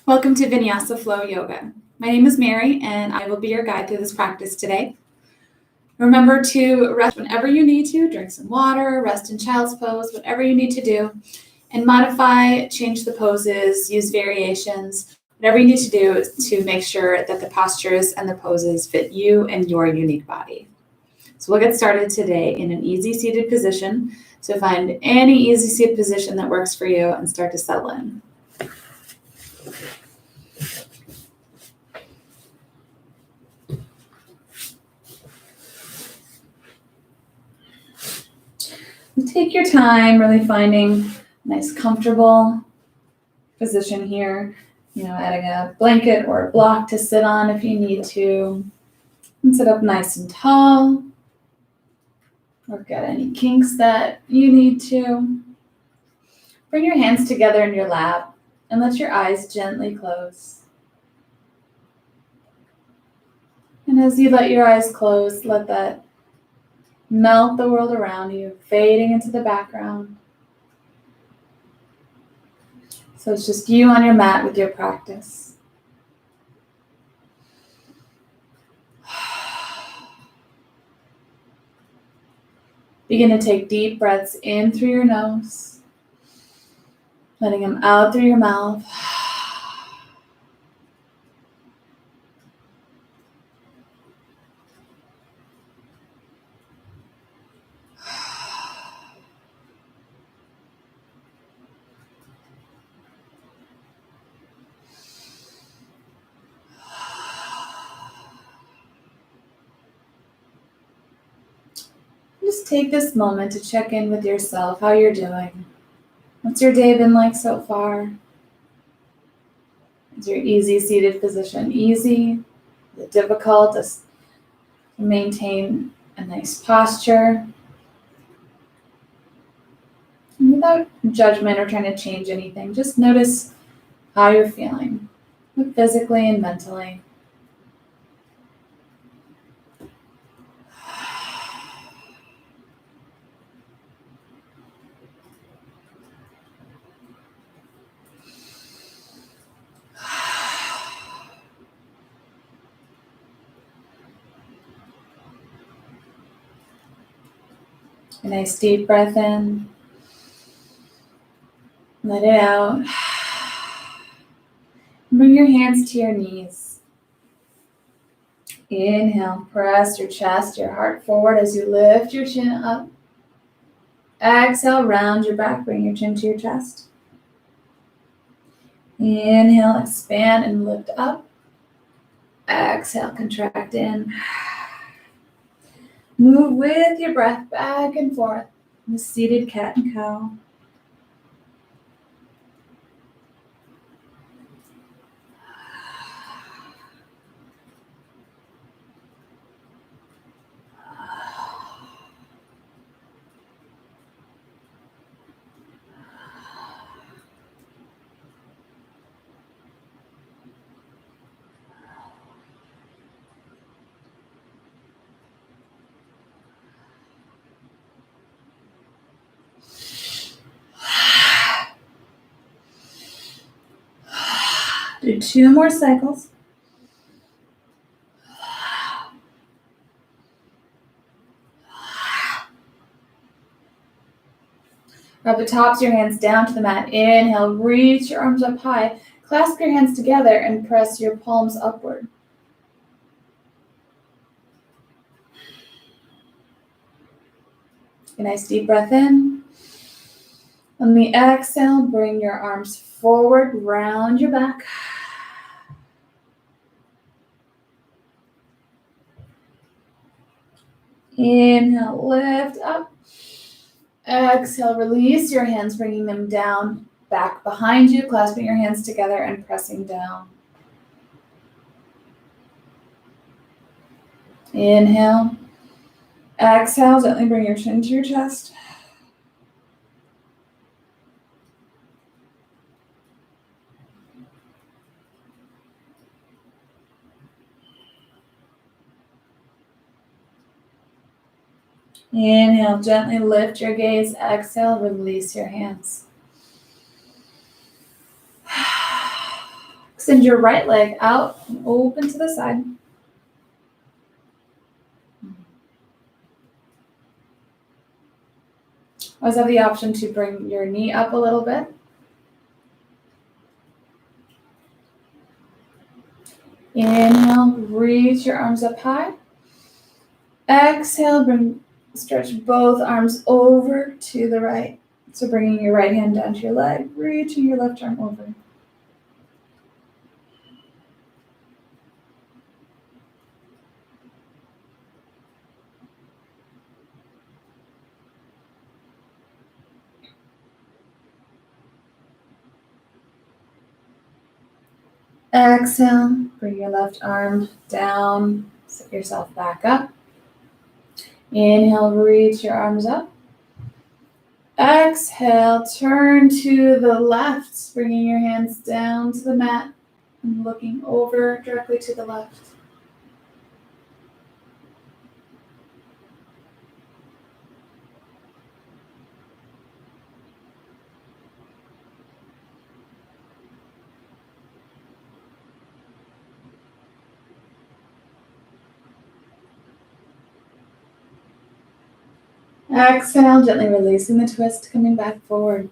Welcome to Vinyasa Flow Yoga. My name is Mary and I will be your guide through this practice today. Remember to rest whenever you need to, drink some water, rest in child's pose, whatever you need to do, and modify, change the poses, use variations, whatever you need to do to make sure that the postures and the poses fit you and your unique body. So we'll get started today in an easy seated position. So find any easy seated position that works for you and start to settle in. Take your time really finding a nice comfortable position here. Adding a blanket or a block to sit on if you need to. And sit up nice and tall. Work out any kinks that you need to. Bring your hands together in your lap and let your eyes gently close. And as you let your eyes close, let that melt the world around you, fading into the background. So it's just you on your mat with your practice. Begin to take deep breaths in through your nose, letting them out through your mouth. Just take this moment to check in with yourself, how you're doing. What's your day been like so far? Is your easy seated position easy? Is it difficult to maintain a nice posture? And without judgment or trying to change anything, just notice how you're feeling, both physically and mentally. A nice deep breath in. Let it out. Bring your hands to your knees. Inhale, press your chest, your heart forward as you lift your chin up. Exhale, round your back, bring your chin to your chest. Inhale, expand and lift up. Exhale, contract in. Move with your breath back and forth in the seated cat and cow. Do 2 more cycles. Rub the tops of your hands down to the mat. Inhale, reach your arms up high. Clasp your hands together and press your palms upward. A nice deep breath in. On the exhale, bring your arms forward, round your back. Inhale, lift up. Exhale, release your hands, bringing them down, back behind you, clasping your hands together and pressing down. Inhale. Exhale, gently bring your chin to your chest. Inhale, gently lift your gaze. Exhale, release your hands. Extend your right leg out and open to the side. Always have the option to bring your knee up a little bit. Inhale, reach your arms up high. Exhale, stretch both arms over to the right. So bringing your right hand down to your leg, reaching your left arm over. Exhale, bring your left arm down, sit yourself back up. Inhale, reach your arms up. Exhale, turn to the left, bringing your hands down to the mat and looking over directly to the left. Exhale, gently releasing the twist, coming back forward.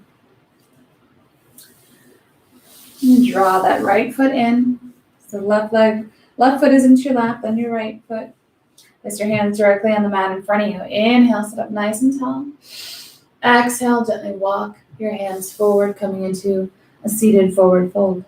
And draw that right foot in. So left foot is into your lap, then your right foot. Place your hands directly on the mat in front of you. Inhale, sit up nice and tall. Exhale, gently walk your hands forward, coming into a seated forward fold.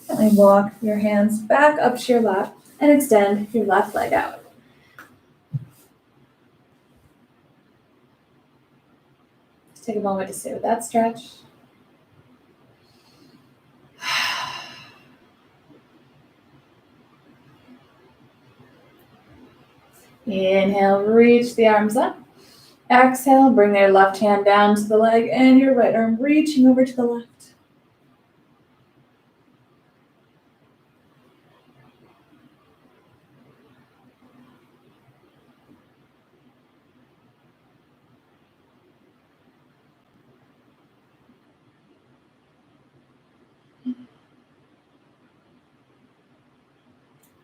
Gently walk your hands back up to your lap and extend your left leg out. Just take a moment to sit with that stretch. Inhale, reach the arms up. Exhale, bring your left hand down to the leg and your right arm reaching over to the left.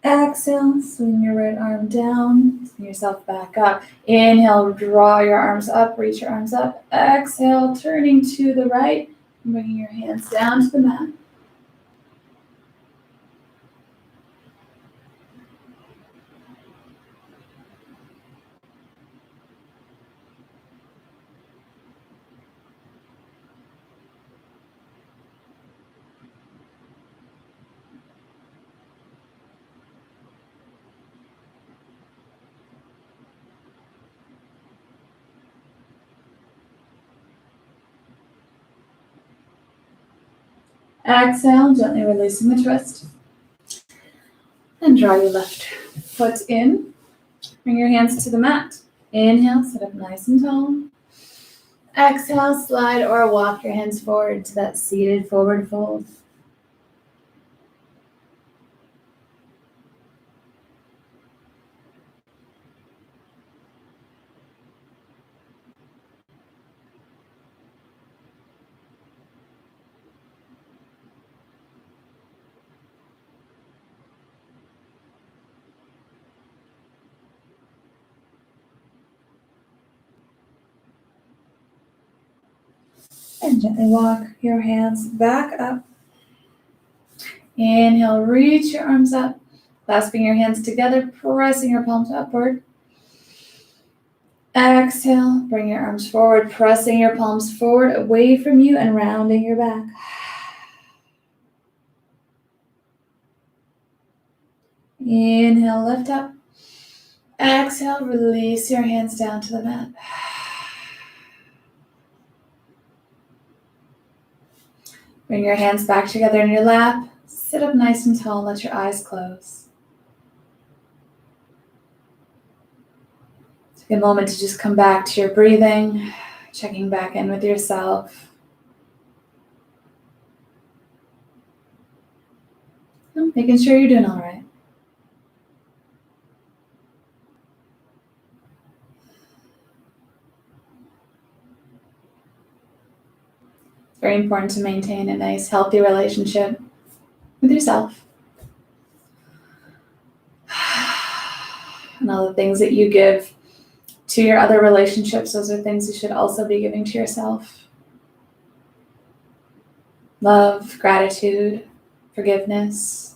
Exhale, swing your right arm down, swing yourself back up. Inhale, draw your arms up, reach your arms up. Exhale, turning to the right, bringing your hands down to the mat. Exhale, gently releasing the twist. And draw your left foot in. Bring your hands to the mat. Inhale, sit up nice and tall. Exhale, slide or walk your hands forward to that seated forward fold. And gently walk your hands back up. Inhale, reach your arms up, clasping your hands together, pressing your palms upward. Exhale, bring your arms forward, pressing your palms forward away from you and rounding your back. Inhale, lift up. Exhale, release your hands down to the mat. Bring your hands back together in your lap. Sit up nice and tall, let your eyes close. Take a moment to just come back to your breathing, checking back in with yourself. Making sure you're doing all right. very important to maintain a nice, healthy relationship with yourself. And all the things that you give to your other relationships, those are things you should also be giving to yourself. Love, gratitude, forgiveness.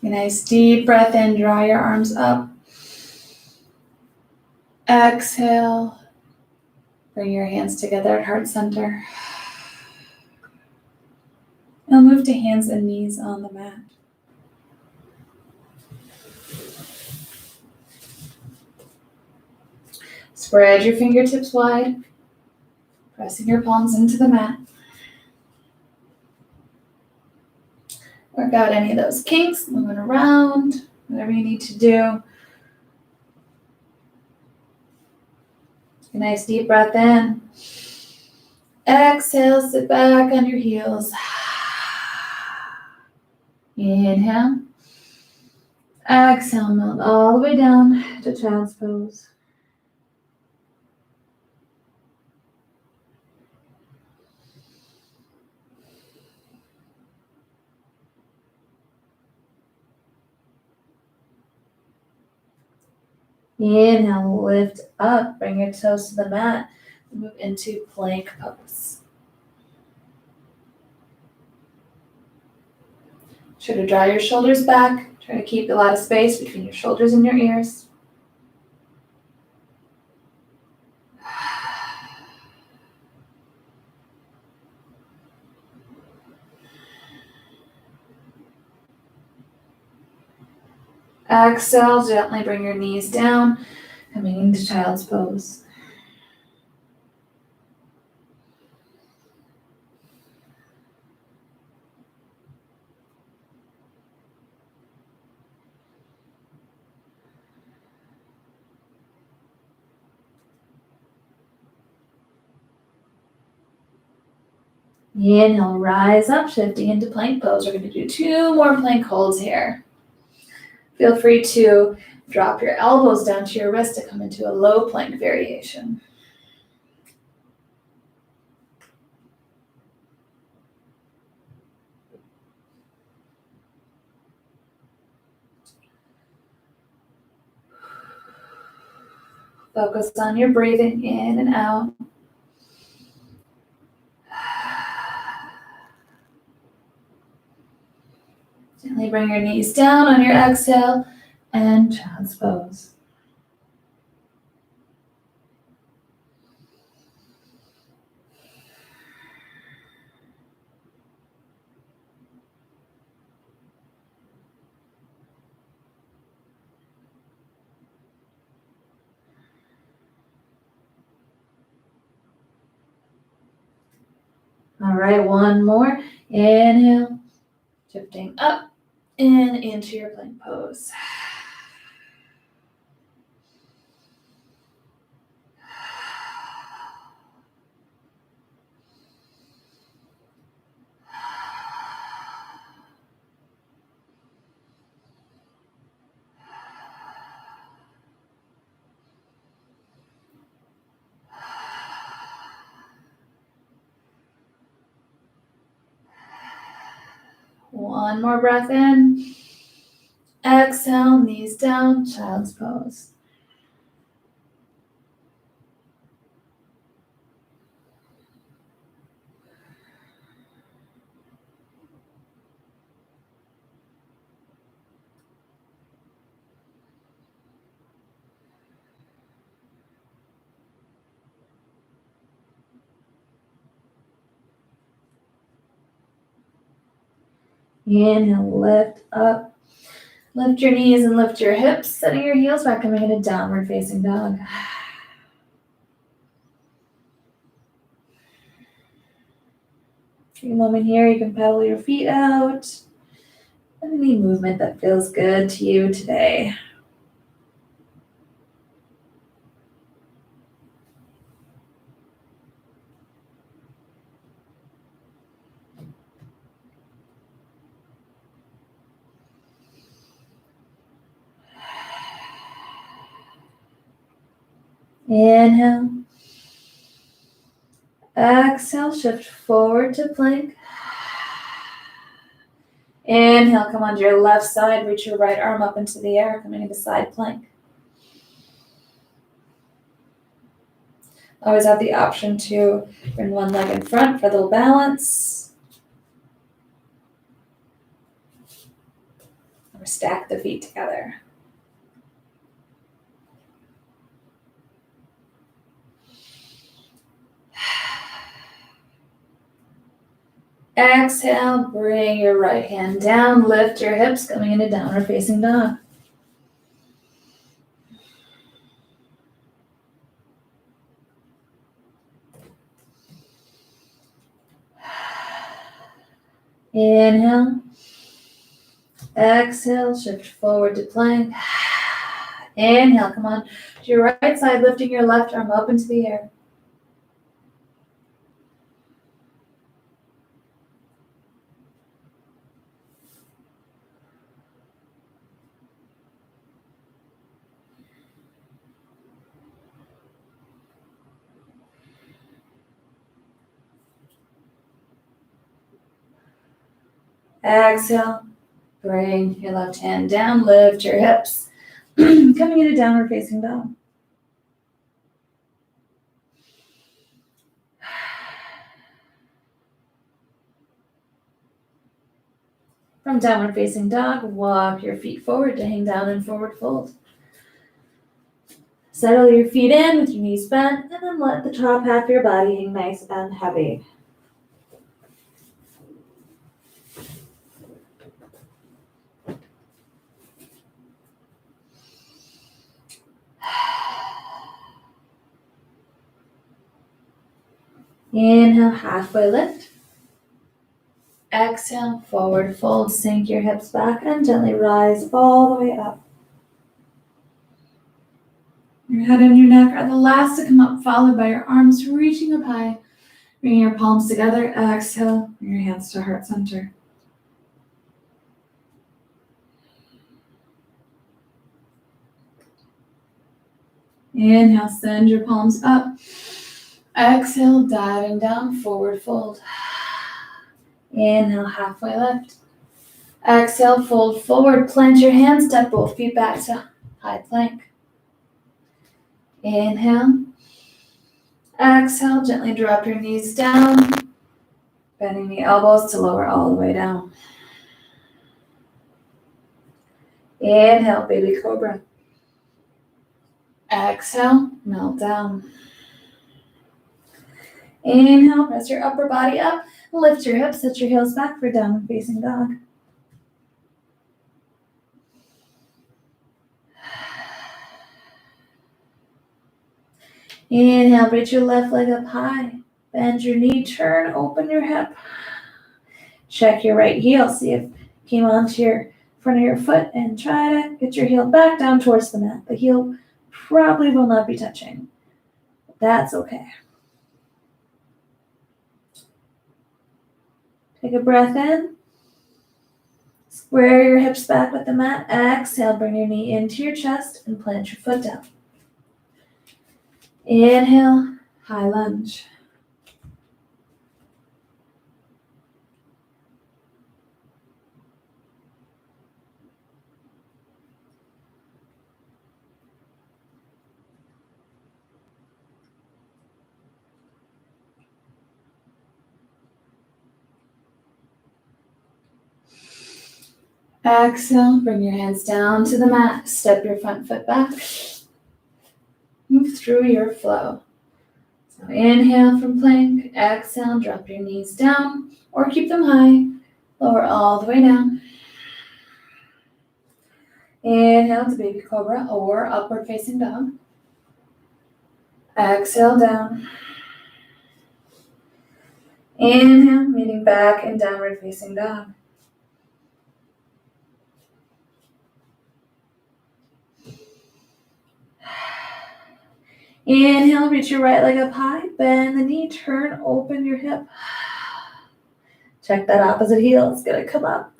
A nice deep breath in, draw your arms up. Exhale. Bring your hands together at heart center. And move to hands and knees on the mat. Spread your fingertips wide, pressing your palms into the mat. Work out any of those kinks, moving around, whatever you need to do. A nice deep breath in. Exhale, sit back on your heels. Inhale. Exhale, melt all the way down to child's pose. Inhale, lift up, bring your toes to the mat, move into plank pose. Try to draw your shoulders back. Try to keep a lot of space between your shoulders and your ears. Exhale, gently bring your knees down, coming into child's pose. Inhale, rise up, shifting into plank pose. We're going to do 2 more plank holds here. Feel free to drop your elbows down to your wrist to come into a low plank variation. Focus on your breathing in and out. Gently bring your knees down on your exhale and child's pose. All right, one more. Inhale, shifting up and into your plank pose. One more breath in. Exhale, knees down, child's pose. Inhale, lift up. Lift your knees and lift your hips, setting your heels back, coming into downward facing dog. Take a moment here, you can pedal your feet out. Any movement that feels good to you today. Inhale. Exhale, shift forward to plank. Inhale, come onto your left side, reach your right arm up into the air, coming into side plank. Always have the option to bring one leg in front for a little balance. Or stack the feet together. Exhale, bring your right hand down, lift your hips, coming into downward facing dog. Inhale. Exhale, shift forward to plank. Inhale, come on to your right side, lifting your left arm up into the air. Exhale, bring your left hand down, lift your hips, coming into downward facing dog. From downward facing dog, walk your feet forward to hang down in forward fold. Settle your feet in with your knees bent, and then let the top half of your body hang nice and heavy. Inhale, halfway lift. Exhale, forward fold, sink your hips back and gently rise all the way up. Your head and your neck are the last to come up, followed by your arms reaching up high. Bring your palms together, exhale, bring your hands to heart center. Inhale, send your palms up. Exhale, diving down, forward fold. Inhale, halfway lift. Exhale, fold forward, plant your hands, step both feet back to high plank. Inhale. Exhale, gently drop your knees down, bending the elbows to lower all the way down. Inhale, baby cobra. Exhale, melt down. Inhale, press your upper body up, lift your hips, set your heels back for downward facing dog. Inhale, reach your left leg up high, bend your knee, turn, open your hip. Check your right heel, see if it came onto your front of your foot, and try to get your heel back down towards the mat. The heel probably will not be touching. That's okay. Take a breath in. Square your hips back with the mat. Exhale, bring your knee into your chest and plant your foot down. Inhale, high lunge. Exhale, bring your hands down to the mat. Step your front foot back. Move through your flow. So inhale from plank. Exhale, drop your knees down or keep them high. Lower all the way down. Inhale to baby cobra or upward facing dog. Exhale down. Inhale, meeting back in downward facing dog. Inhale, reach your right leg up high, bend the knee, turn, open your hip. Check that opposite heel, it's gonna come up.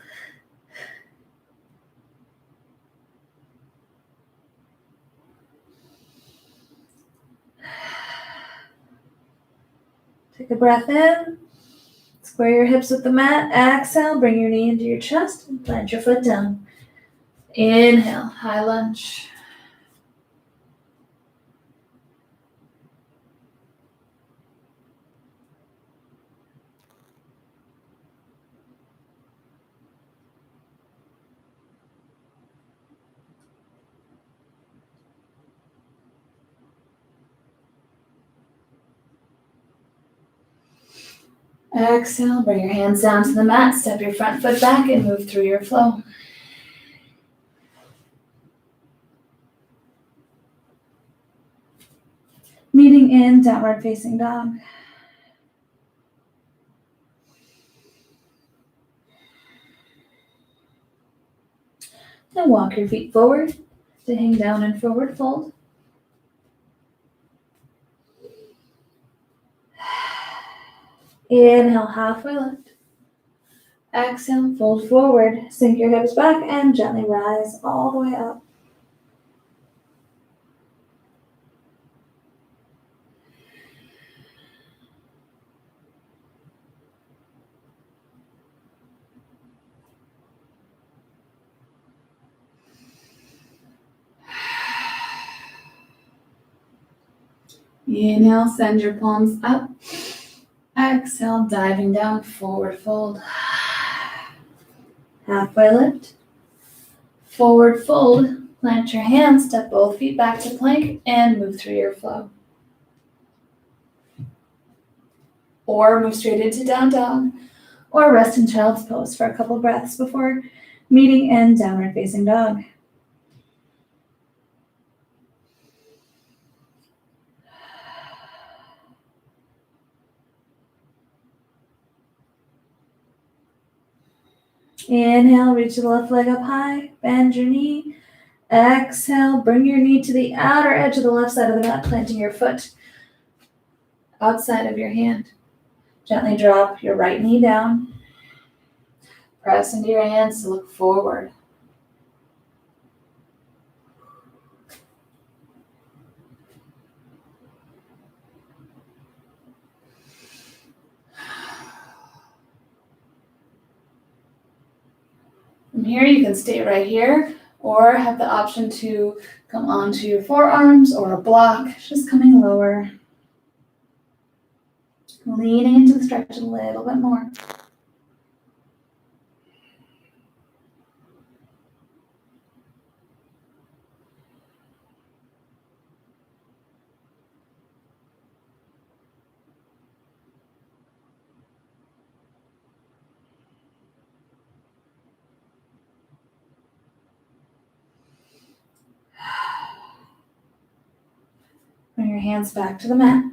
Take a breath in. Square your hips with the mat. Exhale, bring your knee into your chest and plant your foot down. Inhale, high lunge. Exhale, bring your hands down to the mat, step your front foot back and move through your flow. Meeting in downward facing dog. Now walk your feet forward to hang down and forward fold. Inhale, halfway lift. Exhale, fold forward, sink your hips back and gently rise all the way up. Inhale, send your palms up. Exhale, diving down, forward fold. Halfway lift. Forward fold. Plant your hands, step both feet back to plank, and move through your flow. Or move straight into down dog, or rest in child's pose for a couple breaths before meeting in downward facing dog. Inhale, reach the left leg up high, bend your knee. Exhale, bring your knee to the outer edge of the left side of the mat, planting your foot outside of your hand. Gently drop your right knee down. Press into your hands to look forward. From here, you can stay right here or have the option to come onto your forearms or a block, just coming lower. Leaning into the stretch a little bit more. Bring your hands back to the mat.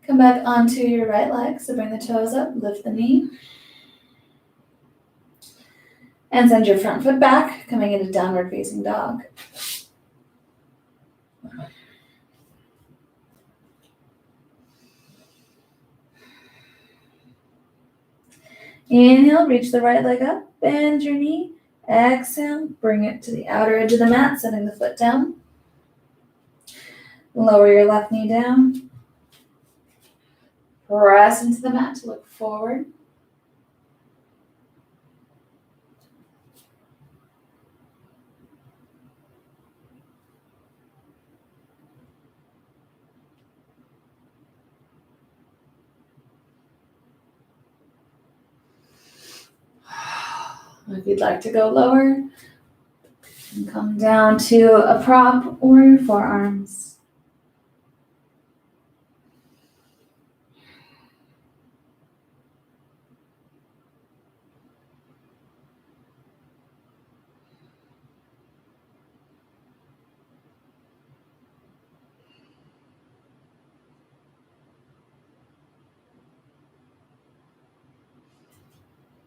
Come back onto your right leg, so bring the toes up, lift the knee. And send your front foot back, coming into downward facing dog. Inhale, reach the right leg up, bend your knee. Exhale, bring it to the outer edge of the mat, setting the foot down. Lower your left knee down. Press into the mat to look forward. If you'd like to go lower, and come down to a prop or your forearms.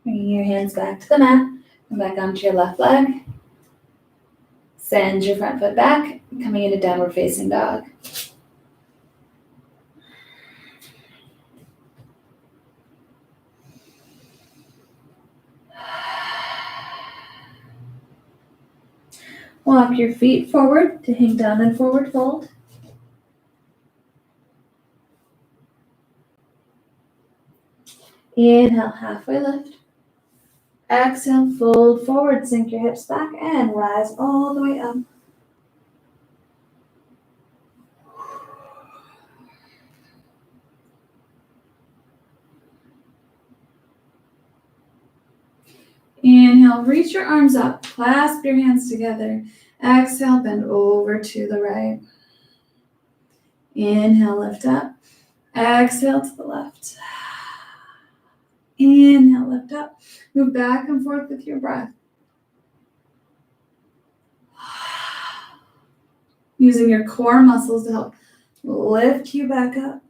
Bringing your hands back to the mat. Come back onto your left leg. Send your front foot back, coming into downward facing dog. Walk your feet forward to hang down and forward fold. Inhale, halfway lift. Exhale, fold forward, sink your hips back, and rise all the way up. Inhale, reach your arms up, clasp your hands together. Exhale, bend over to the right. Inhale, lift up. Exhale to the left. Inhale, lift up. Move back and forth with your breath. Using your core muscles to help lift you back up.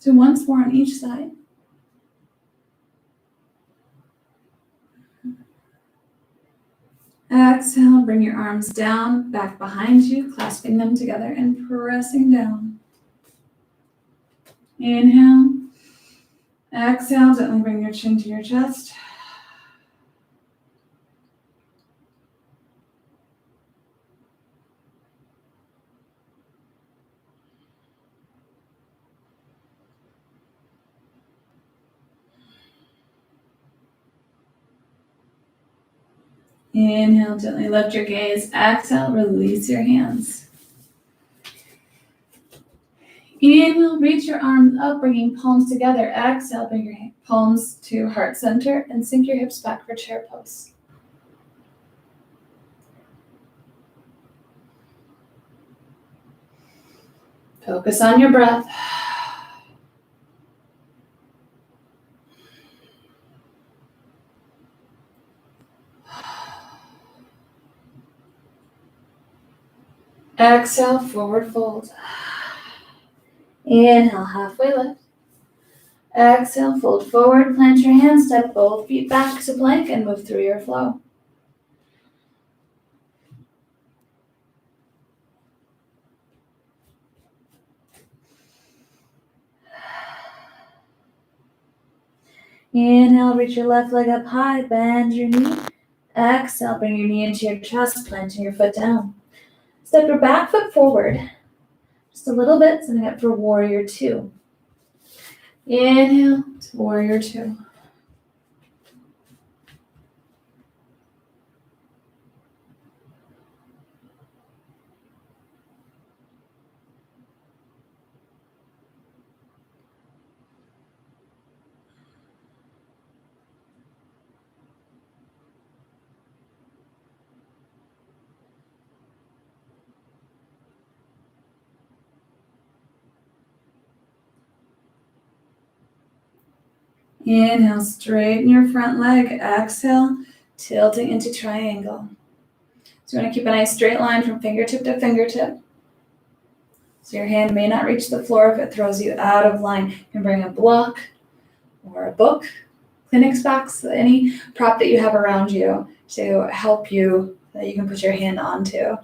So once more on each side. Exhale, bring your arms down, back behind you, clasping them together and pressing down. Inhale. Exhale, gently bring your chin to your chest. Inhale, gently lift your gaze. Exhale, release your hands. Inhale, reach your arms up, bringing palms together. Exhale, bring your palms to heart center and sink your hips back for chair pose. Focus on your breath. Exhale, forward fold. Inhale, halfway lift. Exhale, fold forward, plant your hands, step both feet back to plank and move through your flow. Inhale, reach your left leg up high, bend your knee. Exhale, bring your knee into your chest, planting your foot down. Step your back foot forward, just a little bit, setting up for warrior two. Inhale to warrior two. Inhale, straighten your front leg. Exhale, tilting into triangle. So you want to keep a nice straight line from fingertip to fingertip. So your hand may not reach the floor if it throws you out of line. You can bring a block or a book, Kleenex box, any prop that you have around you to help you that you can put your hand onto.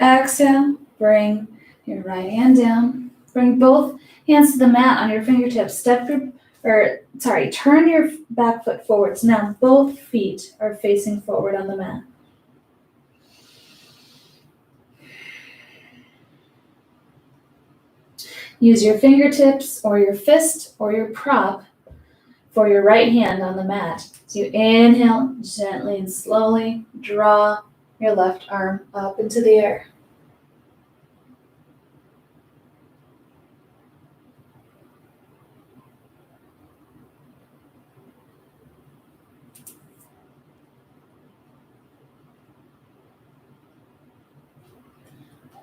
Exhale, bring your right hand down. Bring both hands to the mat on your fingertips. Turn your back foot forward. So now both feet are facing forward on the mat. Use your fingertips or your fist or your prop for your right hand on the mat. So you inhale, gently and slowly draw your left arm up into the air.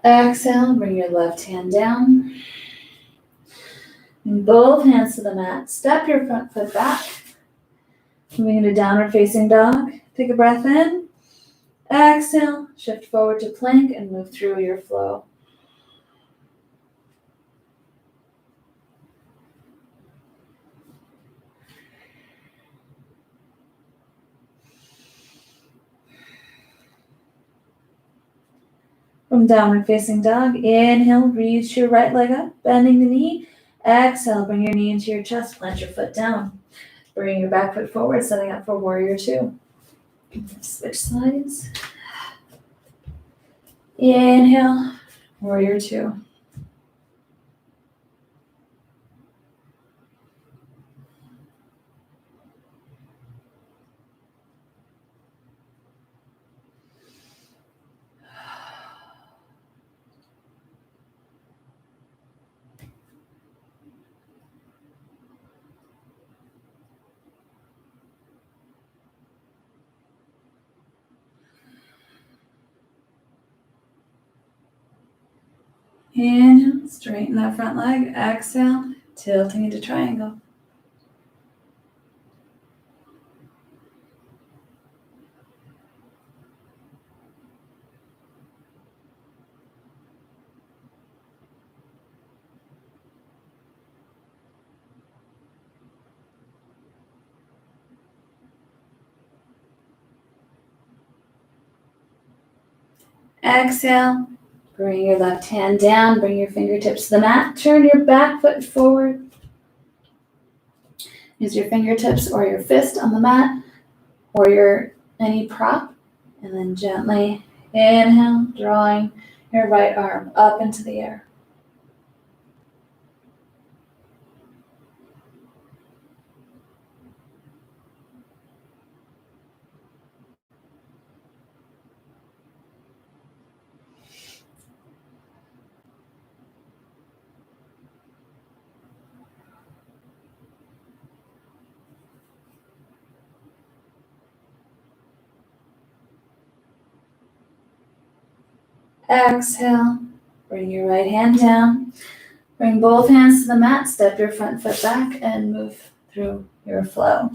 Exhale, bring your left hand down. And both hands to the mat. Step your front foot back. Moving into downward facing dog. Take a breath in. Exhale, shift forward to plank and move through your flow. From downward facing dog, inhale, reach your right leg up, bending the knee. Exhale, bring your knee into your chest, plant your foot down. Bring your back foot forward, setting up for warrior two. Switch sides. Inhale, warrior two. Inhale, straighten that front leg. Exhale, tilting into triangle. Exhale, bring your left hand down, bring your fingertips to the mat, turn your back foot forward. Use your fingertips or your fist on the mat or any prop, and then gently inhale, drawing your right arm up into the air. Exhale, bring your right hand down. Bring both hands to the mat, step your front foot back, and move through your flow.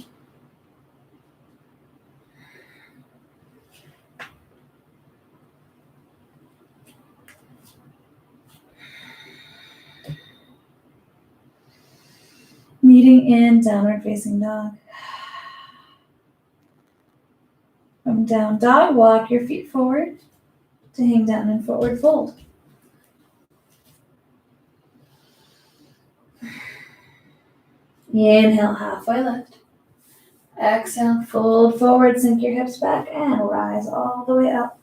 Meeting in downward facing dog. From down dog, walk your feet forward to hang down and forward fold. Inhale, halfway lift. Exhale, fold forward, sink your hips back, and rise all the way up.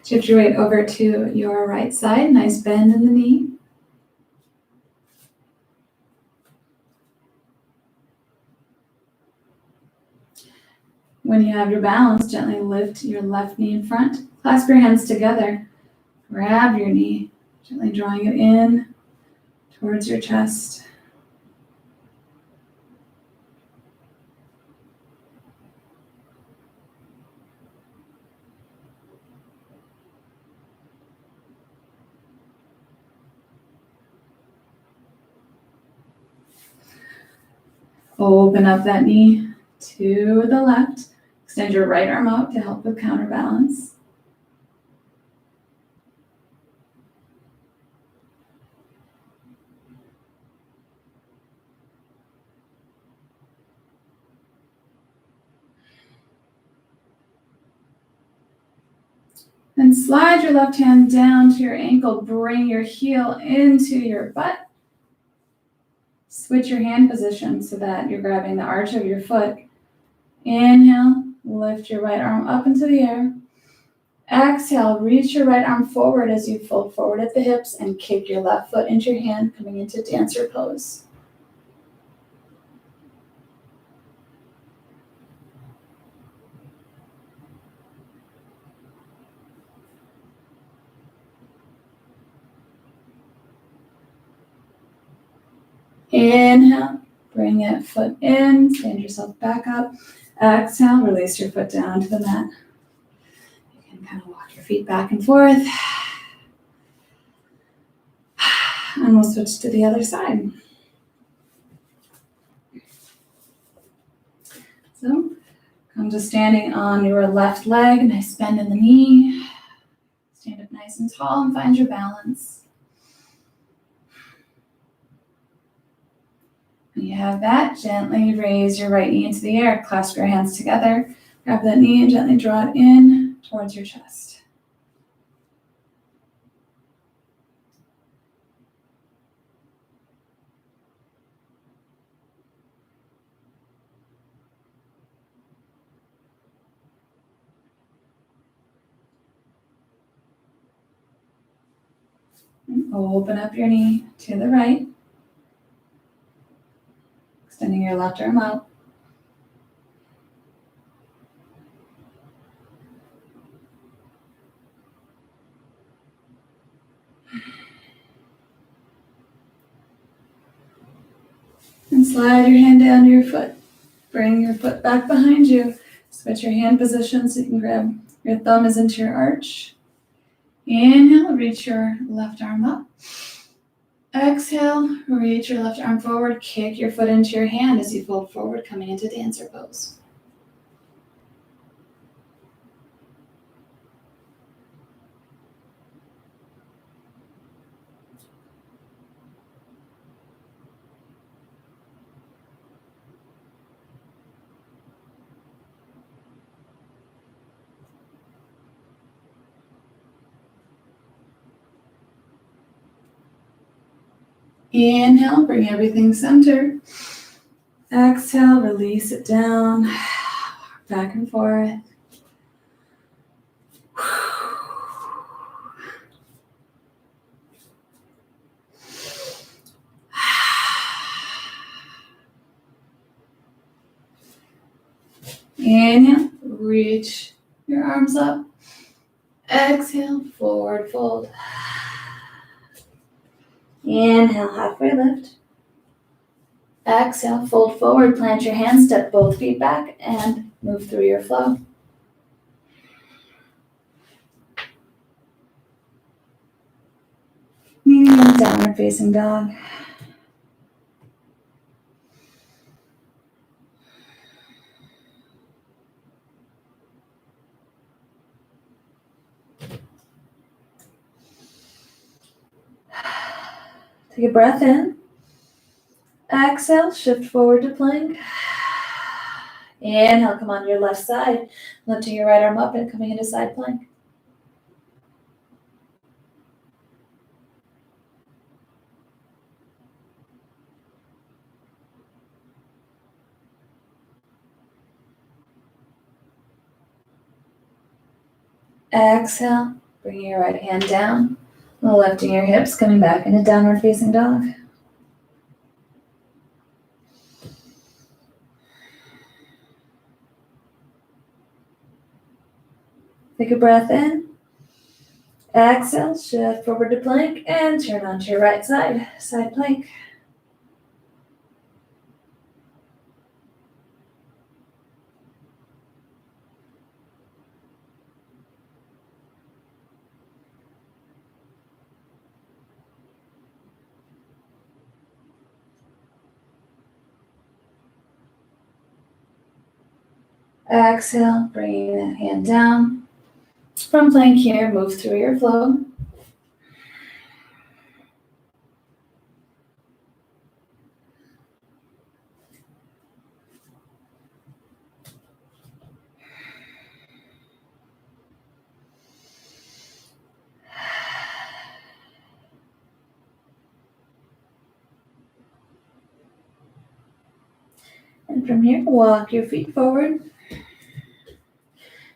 Shift your weight over to your right side. Nice bend in the knee. When you have your balance, gently lift your left knee in front. Clasp your hands together. Grab your knee, gently drawing it in towards your chest. Open up that knee to the left. Extend your right arm out to help with counterbalance. Then slide your left hand down to your ankle. Bring your heel into your butt. Switch your hand position so that you're grabbing the arch of your foot. Inhale, lift your right arm up into the air. Exhale, reach your right arm forward as you fold forward at the hips and kick your left foot into your hand, coming into dancer pose. Inhale, bring that foot in, stand yourself back up. Exhale, release your foot down to the mat. You can kind of walk your feet back and forth. And we'll switch to the other side. So, come to standing on your left leg, nice bend in the knee. Stand up nice and tall and find your balance. When you have that, gently raise your right knee into the air. Clasp your hands together. Grab that knee and gently draw it in towards your chest. And open up your knee to the right. Extending your left arm out. And slide your hand down to your foot. Bring your foot back behind you. Switch your hand position so you can grab your thumb is into your arch. Inhale, reach your left arm up. Exhale, reach your left arm forward. Kick your foot into your hand as you fold forward, coming into dancer pose. Inhale, bring everything center. Exhale, release it down. Back and forth. Inhale, reach your arms up. Exhale, forward fold. Inhale, halfway lift. Exhale, fold forward, plant your hands, step both feet back, and move through your flow. Meeting in downward facing dog. Take a breath in. Exhale, shift forward to plank. Inhale, come on your left side. Lifting your right arm up and coming into side plank. Exhale, bring your right hand down. Lifting your hips, coming back into downward facing dog. Take a breath in. Exhale, shift forward to plank and turn onto your right side, side plank. Exhale, bringing that hand down. From plank here, move through your flow. And from here, walk your feet forward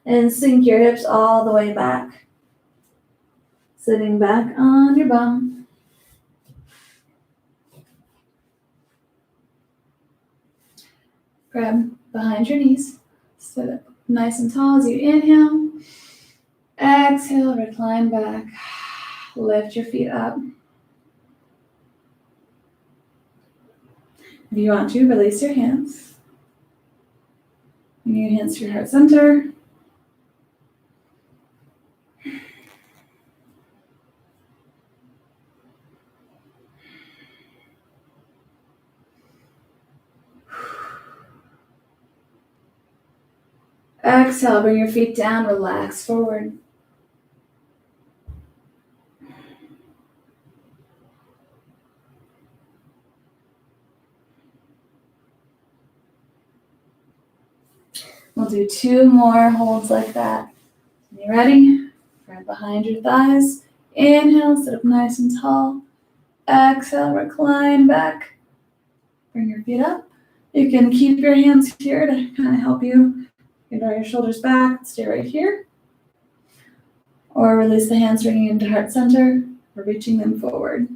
and sink your hips all the way back. Sitting back on your bum. Grab behind your knees. Sit up nice and tall as you inhale. Exhale, recline back. Lift your feet up. If you want to, release your hands. Bring your hands to your heart center. Exhale, bring your feet down, relax forward. do 2 more holds like that. You ready? Grab behind your thighs. Inhale, sit up nice and tall. Exhale, recline back. Bring your feet up. You can keep your hands here to kind of help you. You can draw your shoulders back, stay right here. Or release the hands, bringing into heart center, or reaching them forward.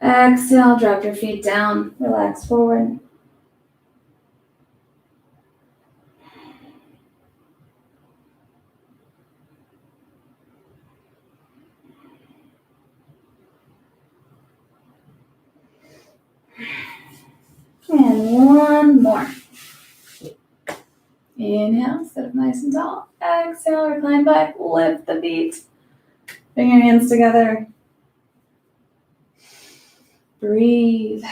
Exhale, drop your feet down, relax forward. And one more. Inhale, sit up nice and tall. Exhale, recline back, lift the feet. Bring your hands together. Breathe.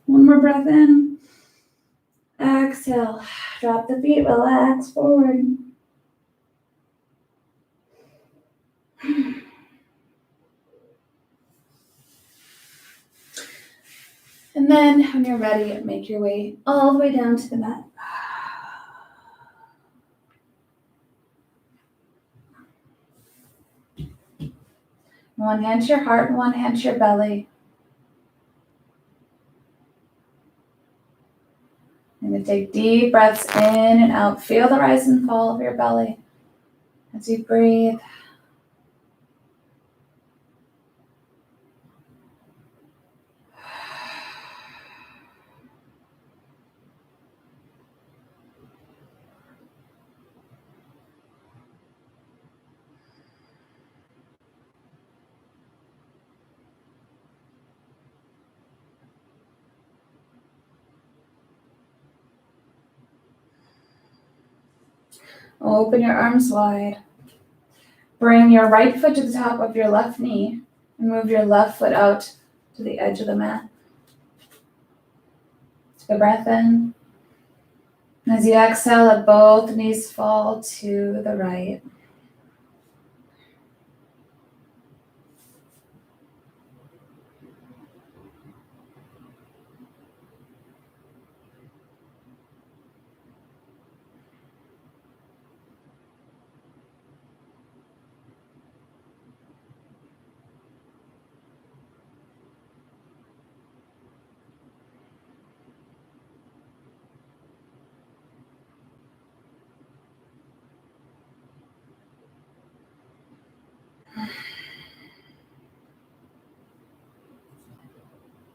One more breath in. Exhale. Drop the feet, relax forward. And then when you're ready, make your way all the way down to the mat. One hand to your heart and one hand to your belly. And then take deep breaths in and out. Feel the rise and fall of your belly as you breathe. Open your arms wide. Bring your right foot to the top of your left knee and move your left foot out to the edge of the mat. Take a breath in. As you exhale, let both knees fall to the right.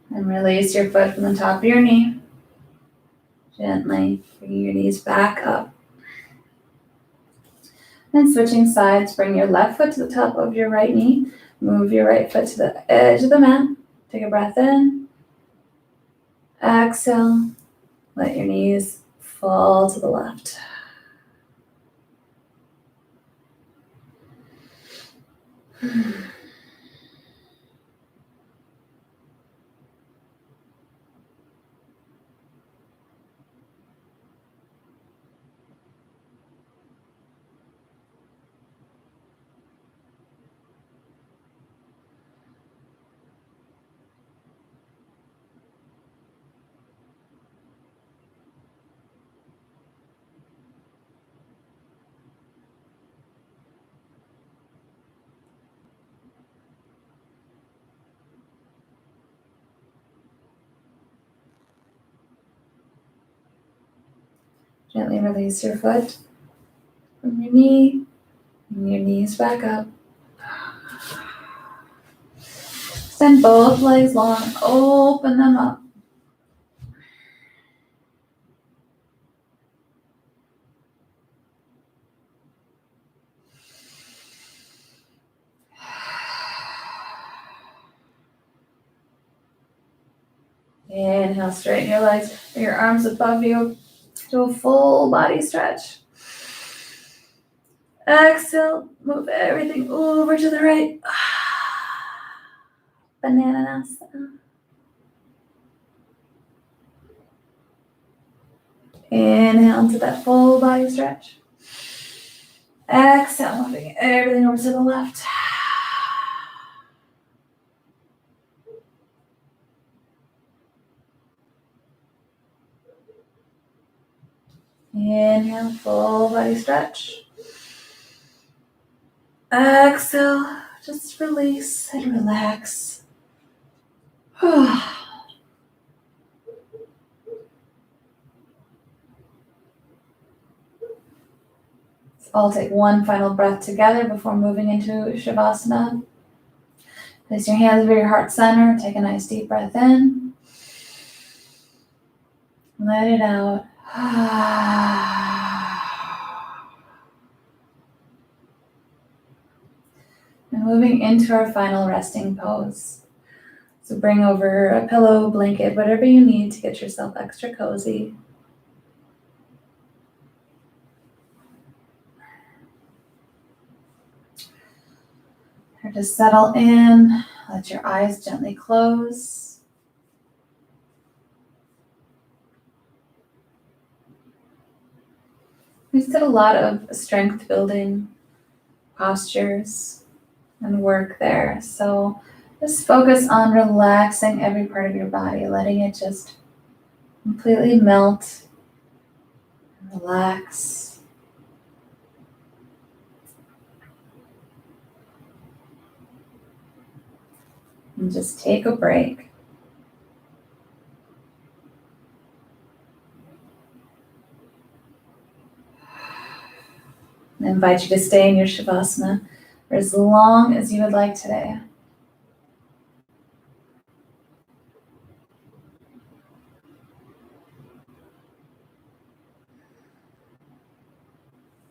And release your foot from the top of your knee. Gently bring your knees back up. And switching sides, bring your left foot to the top of your right knee. Move your right foot to the edge of the mat. Take a breath in. Exhale. Let your knees fall to the left. Gently release your foot from your knee. Bring your knees back up. Extend both legs long. Open them up. Inhale, straighten your legs, bring your arms above you. Do a full body stretch. Exhale, move everything over to the right. Bananasana. Inhale into that full body stretch. Exhale, moving everything over to the left. Inhale, full body stretch. Exhale, just release and relax. I'll take one final breath together before moving into Shavasana. Place your hands over your heart center. Take a nice deep breath in. Let it out. And moving into our final resting pose. So bring over a pillow, blanket, whatever you need to get yourself extra cozy. Start to settle in. Let your eyes gently close. We just did a lot of strength building postures and work there. So just focus on relaxing every part of your body, letting it just completely melt and relax. And just take a break. I invite you to stay in your Shavasana for as long as you would like today.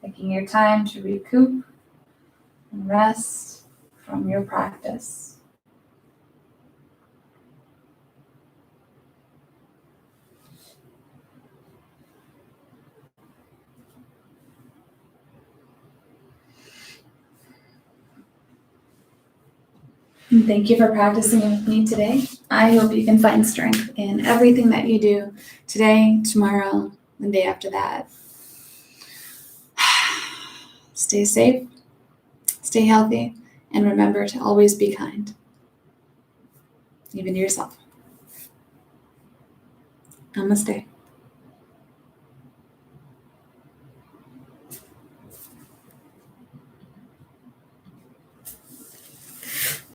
Taking your time to recoup and rest from your practice. And thank you for practicing with me today. I hope you can find strength in everything that you do today, tomorrow, and the day after that. Stay safe, stay healthy, and remember to always be kind, even to yourself. Namaste.